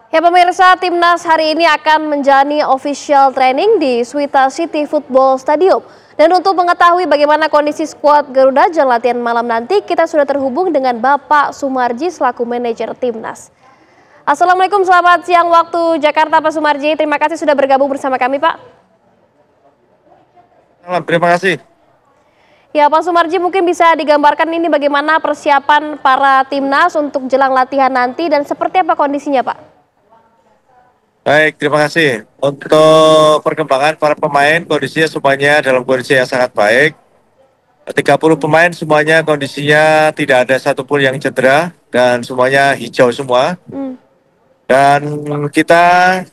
Ya pemirsa, Timnas hari ini akan menjalani official training di Suwita City Football Stadium. Dan untuk mengetahui bagaimana kondisi skuad Garuda jelang latihan malam nanti, kita sudah terhubung dengan Bapak Sumarji selaku manajer Timnas. Assalamualaikum, selamat siang waktu Jakarta Pak Sumarji. Terima kasih sudah bergabung bersama kami Pak. Terima kasih. Ya Pak Sumarji, mungkin bisa digambarkan ini bagaimana persiapan para Timnas untuk jelang latihan nanti dan seperti apa kondisinya Pak? Baik, terima kasih. Untuk perkembangan para pemain, kondisinya semuanya dalam kondisi yang sangat baik. 30 pemain semuanya kondisinya tidak ada satupun yang cedera dan semuanya hijau semua. Dan kita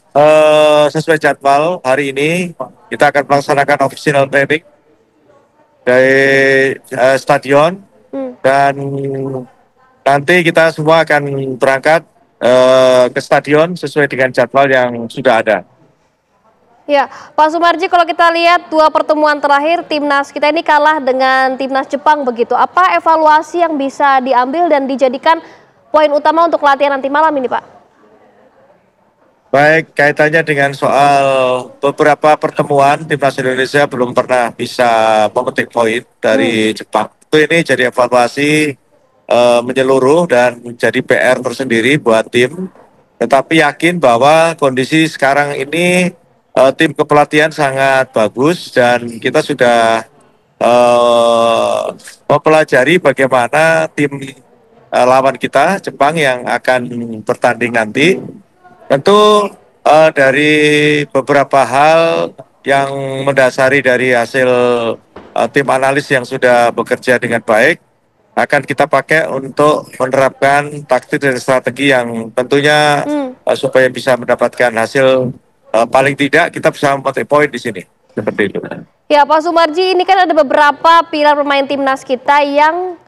sesuai jadwal hari ini, kita akan melaksanakan official training dari stadion. Dan nanti kita semua akan berangkat ke stadion sesuai dengan jadwal yang sudah ada. Ya, Pak Sumarji, kalau kita lihat dua pertemuan terakhir Timnas kita ini kalah dengan Timnas Jepang begitu. Apa evaluasi yang bisa diambil dan dijadikan poin utama untuk latihan nanti malam ini, Pak? Baik, kaitannya dengan soal beberapa pertemuan Timnas Indonesia belum pernah bisa memetik poin dari Jepang. Itu ini jadi evaluasi menyeluruh dan menjadi PR tersendiri buat tim. Tetapi yakin bahwa kondisi sekarang ini tim kepelatihan sangat bagus dan kita sudah mempelajari bagaimana tim lawan kita Jepang yang akan bertanding nanti. Tentu dari beberapa hal yang mendasari dari hasil tim analis yang sudah bekerja dengan baik akan kita pakai untuk menerapkan taktik dan strategi yang tentunya supaya bisa mendapatkan hasil paling tidak kita bisa memetik poin di sini. Seperti itu. Ya Pak Sumarji, ini kan ada beberapa pilar pemain timnas kita yang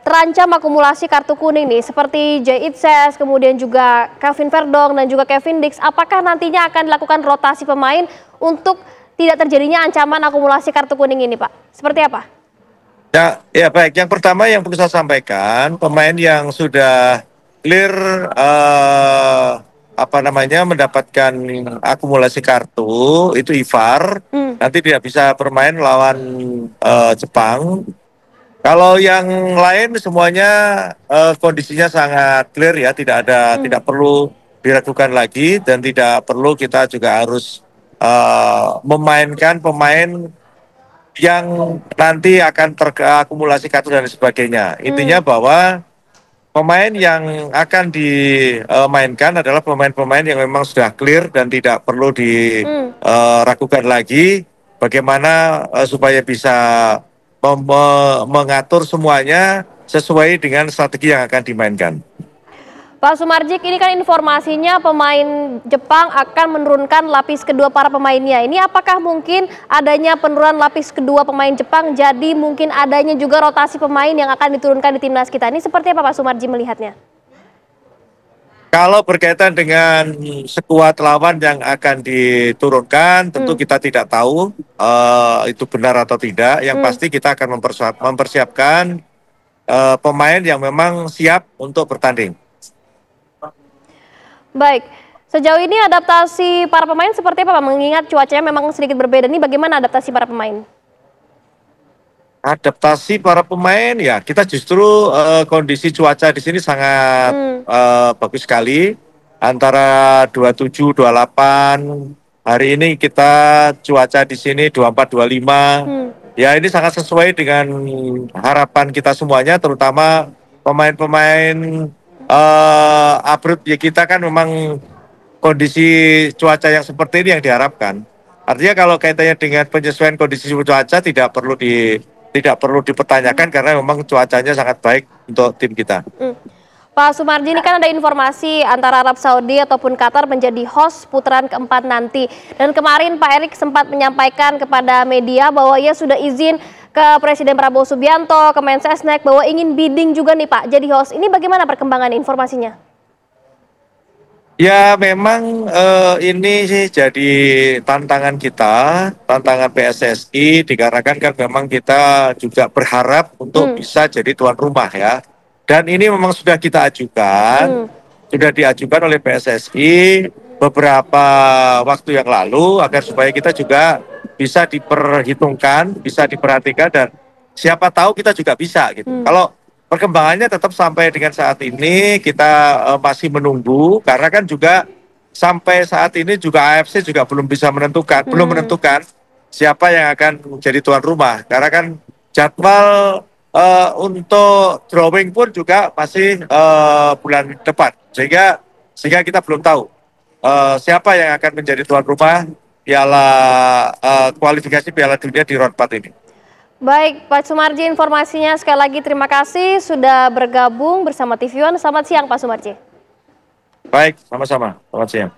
terancam akumulasi kartu kuning nih, seperti Jay Itzes, kemudian juga Kevin Verdong dan juga Kevin Dix. Apakah nantinya akan dilakukan rotasi pemain untuk tidak terjadinya ancaman akumulasi kartu kuning ini, Pak? Seperti apa? Ya baik. Yang pertama yang perlu saya sampaikan, pemain yang sudah clear mendapatkan akumulasi kartu itu IVAR, nanti tidak bisa bermain lawan Jepang. Kalau yang lain semuanya kondisinya sangat clear ya, tidak perlu diragukan lagi dan tidak perlu kita juga harus memainkan pemain yang nanti akan terakumulasi kartu dan sebagainya. Intinya bahwa pemain yang akan dimainkan adalah pemain-pemain yang memang sudah clear dan tidak perlu diragukan lagi bagaimana supaya bisa mengatur semuanya sesuai dengan strategi yang akan dimainkan. Pak Sumarji, ini kan informasinya pemain Jepang akan menurunkan lapis kedua para pemainnya. Ini apakah mungkin adanya penurunan lapis kedua pemain Jepang, jadi mungkin adanya juga rotasi pemain yang akan diturunkan di timnas kita. Ini seperti apa Pak Sumarji melihatnya? Kalau berkaitan dengan skuad lawan yang akan diturunkan, tentu kita tidak tahu itu benar atau tidak. Yang pasti kita akan mempersiapkan pemain yang memang siap untuk bertanding. Baik, sejauh ini adaptasi para pemain seperti apa Pak? Mengingat cuacanya memang sedikit berbeda, nih bagaimana adaptasi para pemain? Adaptasi para pemain ya, kita justru kondisi cuaca di sini sangat bagus sekali. Antara 27, 28, hari ini kita cuaca di sini 24, 25. Ya ini sangat sesuai dengan harapan kita semuanya, terutama pemain-pemain upgrade ya, kita kan memang kondisi cuaca yang seperti ini yang diharapkan. Artinya kalau kaitannya dengan penyesuaian kondisi cuaca tidak perlu dipertanyakan karena memang cuacanya sangat baik untuk tim kita. Pak Sumarji, ini kan ada informasi antara Arab Saudi ataupun Qatar menjadi host putaran keempat nanti. Dan kemarin Pak Erik sempat menyampaikan kepada media bahwa ia sudah izin ke Presiden Prabowo Subianto, ke Mensesnek bahwa ingin bidding juga nih Pak jadi host. Ini bagaimana perkembangan informasinya? Ya memang ini sih jadi tantangan kita, tantangan PSSI dikarenakan kan memang kita juga berharap untuk bisa jadi tuan rumah ya. Dan ini memang sudah kita ajukan. sudah diajukan oleh PSSI beberapa waktu yang lalu agar supaya kita juga bisa diperhitungkan, bisa diperhatikan, dan siapa tahu kita juga bisa gitu. Kalau perkembangannya tetap sampai dengan saat ini kita masih menunggu, karena kan juga sampai saat ini juga AFC juga belum bisa menentukan, belum menentukan siapa yang akan menjadi tuan rumah, karena kan jadwal untuk drawing pun juga masih bulan depan, sehingga kita belum tahu siapa yang akan menjadi tuan rumah Piala kualifikasi Piala Dunia di round 4 ini. Baik, Pak Sumarji, informasinya sekali lagi terima kasih sudah bergabung bersama TV One. Selamat siang, Pak Sumarji. Baik, sama-sama. Selamat siang.